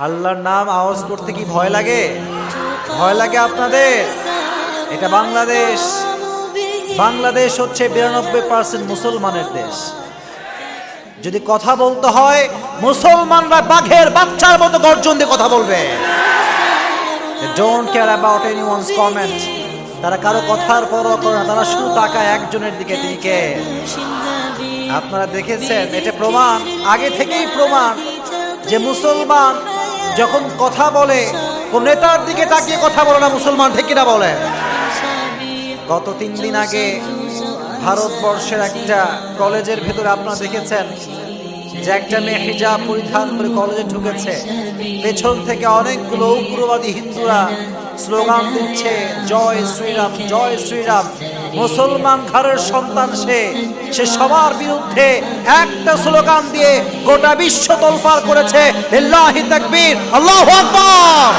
আল্লাহর নাম আওয়াজ করতে কি ভয় লাগে? ভয় লাগে আপনাদের? এটা বাংলাদেশ। বাংলাদেশ হচ্ছে 92% মুসলমানের দেশ। যদি কথা বলতে হয় মুসলমানরা বাঘের বাচ্চার মতো গর্জন দিয়ে কথা বলবে। They don't care about anyone's comment. তারা কারো কথার পরোয়া করে না, তারা শুধু তাকায় একজনের দিকে, তিনি কে? আপনারা দেখেছেন, এটা প্রমাণ, আগে থেকেই প্রমাণ যে মুসলমান যখন কথা বলে কোন নেতার দিকে তাকিয়ে কথা বলে না, মুসলমান ঠিক কিনা বলে? গত 3 দিন আগে ভারতবর্ষের একটা কলেজের ভেতরে আপনারা দেখেছেন যে একটা মেয়ে হিজাব পরিধান করে কলেজে ঢুকেছে, পেছন থেকে অনেকগুলো উগ্রবাদী হিন্দুরা স্লোগান দিচ্ছে জয় শ্রীরাম, জয় শ্রীরাম। মুসলমান ঘরের সন্তান সে সবার বিরুদ্ধে একটা স্লোগান দিয়ে গোটা বিশ্ব তোলপাড় করেছে, লিল্লাহি তাকবীর, আল্লাহু আকবার।